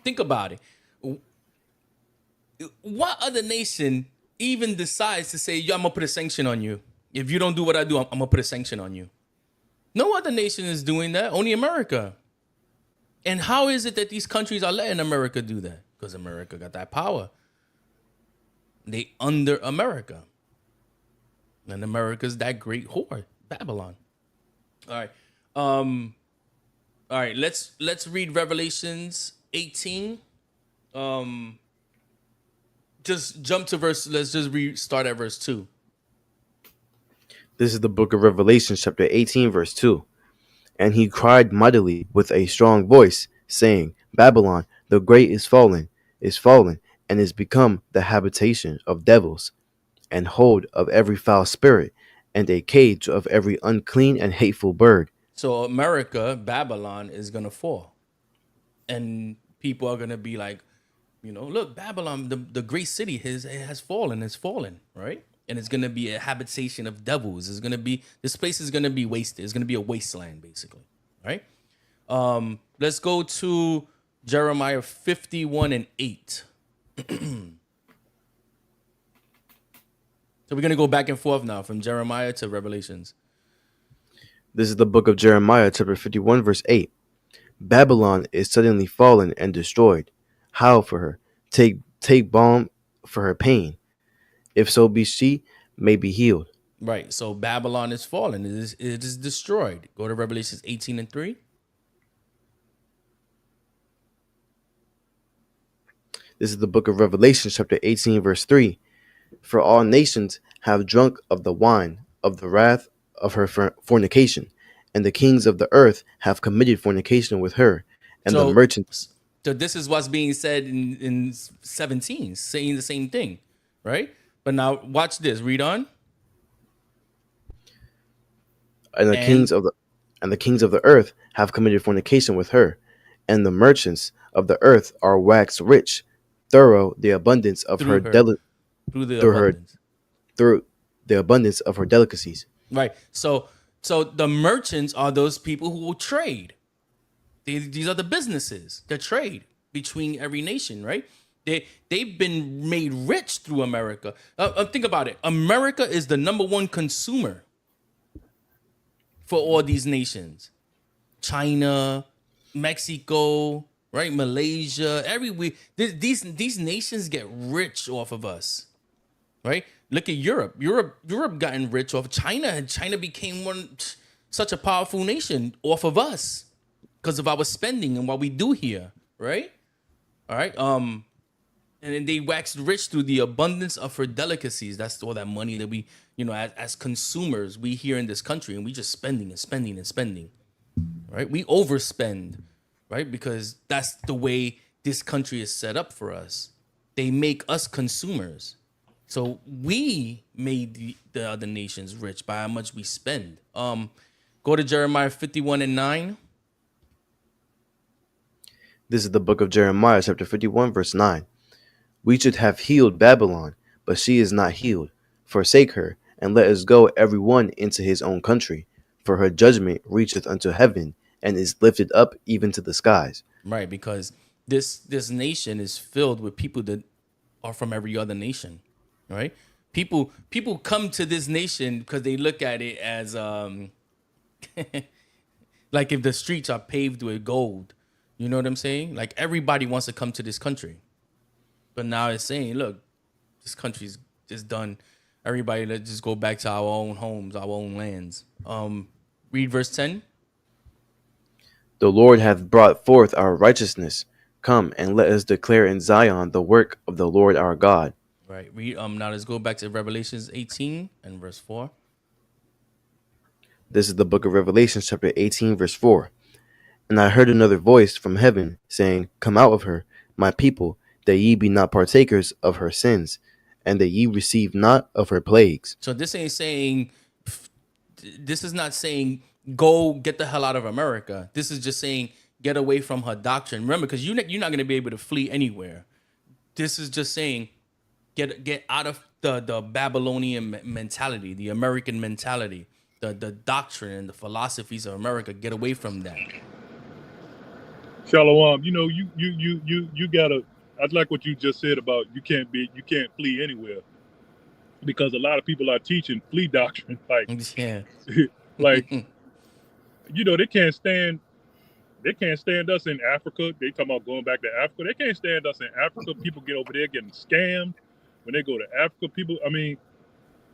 Think about it. What other nation even decides to say, "Yo, I'm gonna put a sanction on you. If you don't do what I do, I'm gonna put a sanction on you"? No other nation is doing that. Only America. And how is it that these countries are letting America do that? Because America got that power. They under America. And America's that great whore, Babylon. All right. All right, let's read Revelations 18. Just jump to let's just start at verse 2. This is the book of Revelation, chapter 18, verse 2. And he cried mightily with a strong voice, saying, Babylon, the great is fallen, and is become the habitation of devils, and hold of every foul spirit, and a cage of every unclean and hateful bird. So America, Babylon, is going to fall. And people are going to be like, look, Babylon, the great city, has fallen, it's fallen, right? And it's going to be a habitation of devils. This place is going to be wasted. It's going to be a wasteland, basically, right? Let's go to Jeremiah 51:8. So we're going to go back and forth now from Jeremiah to Revelations. This is the book of Jeremiah, chapter 51, verse 8. Babylon is suddenly fallen and destroyed. Howl for her. Take balm for her pain. If so be she may be healed. Right. So Babylon is fallen. It is destroyed. Go to Revelations 18:3. This is the book of Revelation, chapter 18, verse 3. For all nations have drunk of the wine of the wrath of her fornication, and the kings of the earth have committed fornication with her, and the merchants. So this is what's being said in 17, saying the same thing, right? But now watch this. Read on. And the kings of the earth have committed fornication with her, and the merchants of the earth are waxed rich through the abundance of her delicacies. Right. So the merchants are those people who will trade. These are the businesses that trade between every nation, right? They've been made rich through America. Think about it. America is the number one consumer for all these nations. China, Mexico, right? Malaysia, everywhere. These nations get rich off of us, right? Look at Europe. Europe gotten rich off of China, and China became such a powerful nation off of us because of our spending and what we do here, right? All right. And then they waxed rich through the abundance of her delicacies. That's all that money that we, as consumers, we here in this country, and we just spending and spending and spending, right? We overspend, right? Because that's the way this country is set up for us. They make us consumers. So we made the other nations rich by how much we spend. Go to Jeremiah 51:9. This is the book of Jeremiah, chapter 51, verse 9. We should have healed Babylon, but she is not healed. Forsake her, and let us go every one into his own country. For her judgment reacheth unto heaven, and is lifted up even to the skies. Right, because this nation is filled with people that are from every other nation, right? People come to this nation because they look at it as like if the streets are paved with gold. You know what I'm saying? Like everybody wants to come to this country. But now it's saying, look, this country's just done. Everybody, let's just go back to our own homes, our own lands. Read verse 10. The Lord hath brought forth our righteousness. Come and let us declare in Zion the work of the Lord our God. Right. Read. Now let's go back to Revelations 18 and verse 4. This is the book of Revelation, chapter 18, verse 4. And I heard another voice from heaven, saying, Come out of her, my people, that ye be not partakers of her sins, and that ye receive not of her plagues. So this ain't saying, this is not saying go get the hell out of America. This is just saying get away from her doctrine. Remember, because you're not going to be able to flee anywhere. This is just saying get out of the Babylonian mentality, the American mentality, the doctrine and the philosophies of America. Get away from that. Shalom. You know, you gotta. I like what you just said about you can't flee anywhere, because a lot of people are teaching flee doctrine. Like, Yeah. like, you know, they can't stand us in Africa. They talking about going back to Africa. They can't stand us in Africa. People get over there getting scammed when they go to Africa. People, I mean,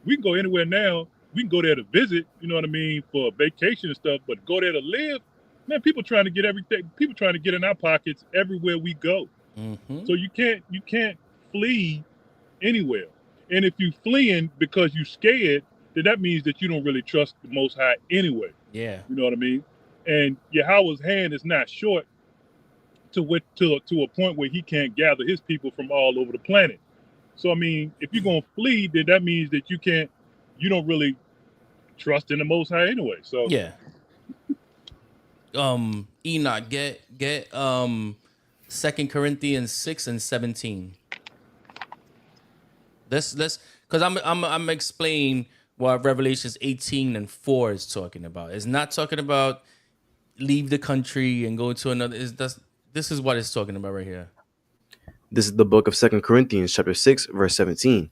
we can go anywhere now. We can go there to visit, you know what I mean, for vacation and stuff, but go there to live, man, people trying to get everything. People trying to get in our pockets everywhere we go. Mm-hmm. So you can't flee anywhere. And if you fleeing because you scared, then that means that you don't really trust the Most High anyway. Yeah. You know what I mean? And Yahweh's hand is not short to a point where he can't gather his people from all over the planet. So I mean, if you're gonna flee, then that means that you don't really trust in the Most High anyway. So yeah. Enoch, get 2 Corinthians 6 and 17. Let's because I'm explaining what Revelations 18 and 4 is talking about. It's not talking about leave the country and go to another. This is what it's talking about right here. This is the book of 2 Corinthians, chapter 6, verse 17.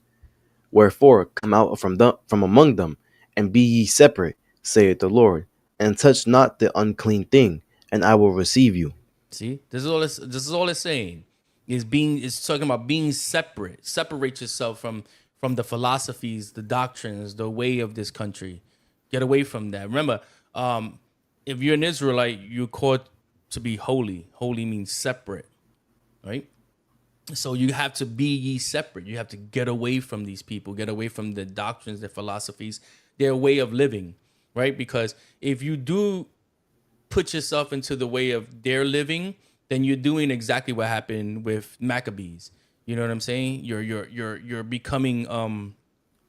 Wherefore, come out from among them, and be ye separate, saith the Lord, and touch not the unclean thing, and I will receive you. See, this is all it's saying. It's talking about being separate. Separate yourself from the philosophies, the doctrines, the way of this country. Get away from that. Remember, if you're an Israelite, you're called to be holy. Holy means separate, right? So you have to be ye separate. You have to get away from these people, get away from the doctrines, their philosophies, their way of living, right? Because if you do put yourself into the way of their living, then you're doing exactly what happened with Maccabees. You know what I'm saying? You're becoming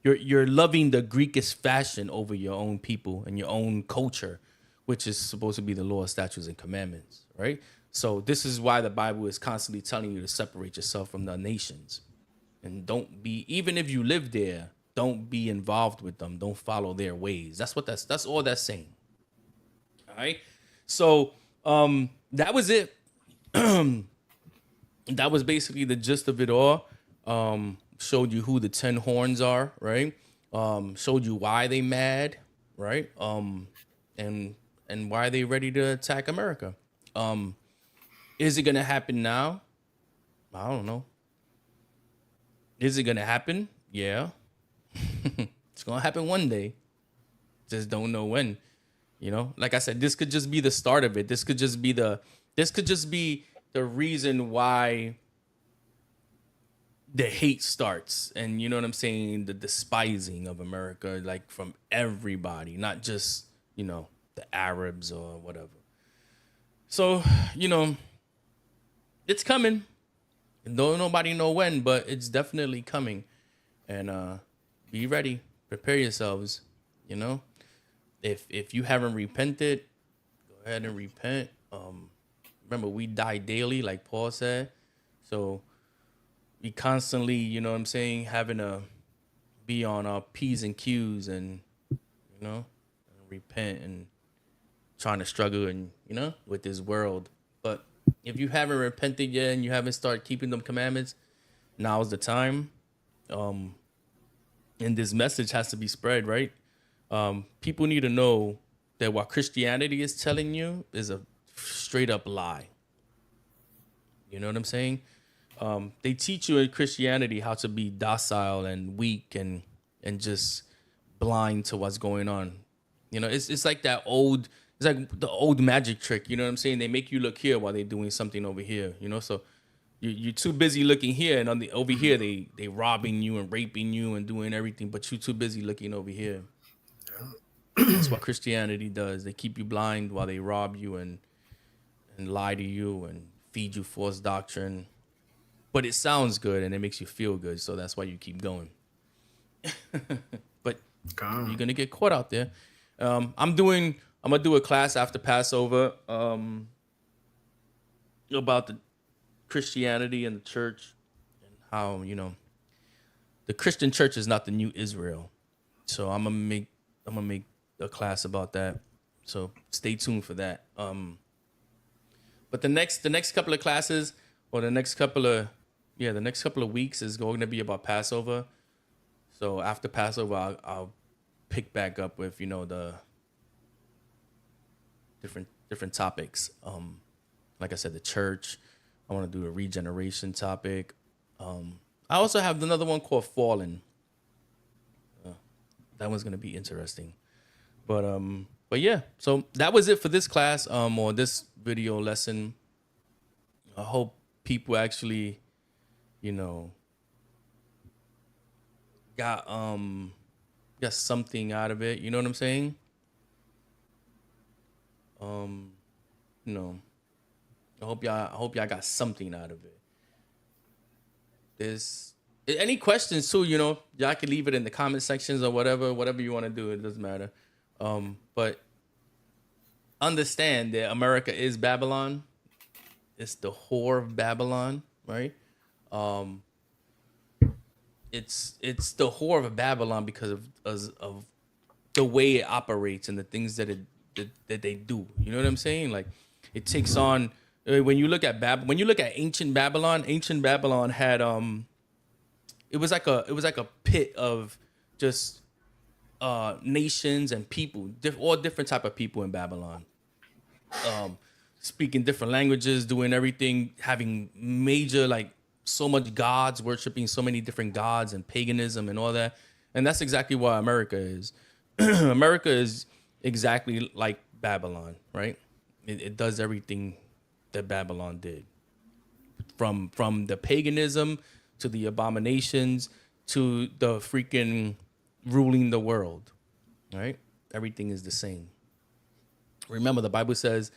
you're loving the Greekish fashion over your own people and your own culture, which is supposed to be the law, statutes, and commandments, right? So this is why the Bible is constantly telling you to separate yourself from the nations. And don't be, even if you live there, don't be involved with them. Don't follow their ways. That's all that's saying. All right. So that was it. That was basically the gist of it all. Showed you who the 10 horns are, right? Showed you why they mad, right? And why they ready to attack America. Is it gonna happen now? I don't know. Is it gonna happen? Yeah. It's gonna happen one day. Just don't know when. You know, like I said, this could just be the start of it. This could just be the reason why the hate starts. And you know what I'm saying? The despising of America, like from everybody, not just, you know, the Arabs or whatever. So, you know, it's coming. Don't nobody know when, but it's definitely coming. And be ready. Prepare yourselves, you know. If you haven't repented, go ahead and repent. Remember, we die daily, like Paul said. So we constantly, you know what I'm saying, having to be on our P's and Q's and, you know, repent and trying to struggle and, you know, with this world. But if you haven't repented yet and you haven't started keeping them commandments, now's the time. And this message has to be spread, right? People need to know that what Christianity is telling you is a straight up lie. You know what I'm saying? They teach you in Christianity how to be docile and weak and just blind to what's going on. You know, it's like the old magic trick. You know what I'm saying? They make you look here while they're doing something over here. You know, so you're too busy looking here, and over here they robbing you and raping you and doing everything, but you're too busy looking over here. That's what Christianity does. They keep you blind while they rob you and lie to you and feed you false doctrine. But it sounds good and it makes you feel good, so that's why you keep going. But you're gonna get caught out there. I'm gonna do a class after Passover about the Christianity and the church and how, you know, the Christian church is not the new Israel. So I'm gonna make a class about that. So stay tuned for that. But the next couple of classes, or the next couple of weeks is going to be about Passover. So after Passover, I'll pick back up with, you know, the different topics. Like I said, the church. I want to do a regeneration topic. I also have another one called Fallen. That one's gonna be interesting. But yeah, so that was it for this class, or this video lesson. I hope people actually, you know, got something out of it. You know what I'm saying? You know, I hope y'all got something out of it. There's any questions too, you know, y'all can leave it in the comment sections or whatever you want to do. It doesn't matter. But understand that America is Babylon. It's the whore of Babylon, right? It's the whore of Babylon because of the way it operates and the things that they do. You know what I'm saying? Like, it takes on, when you look at ancient Babylon had it was like a pit of just nations and people, all different type of people in Babylon, speaking different languages, doing everything, having major, like, so much gods, worshiping so many different gods and paganism and all that. And that's exactly what America is. America is exactly like Babylon, right? It does everything that Babylon did, from the paganism to the abominations to the freaking ruling the world, right? Everything is the same. Remember, the Bible says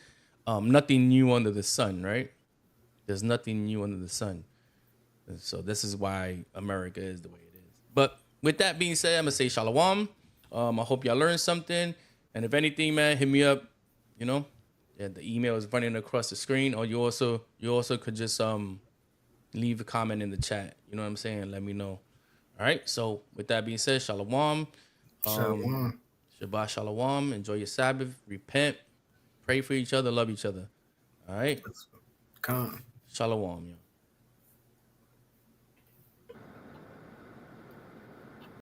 nothing new under the sun, right? There's nothing new under the sun. And so this is why America is the way it is. But with that being said, I'm gonna say shalom. I hope y'all learned something. And if anything, man, hit me up. You know, yeah, the email is running across the screen. Or you also could just leave a comment in the chat. You know what I'm saying? Let me know. All right. So with that being said, shalom. Shalom. Shabbat shalom. Enjoy your Sabbath. Repent. Pray for each other. Love each other. All right. Come. Shalom. Yo.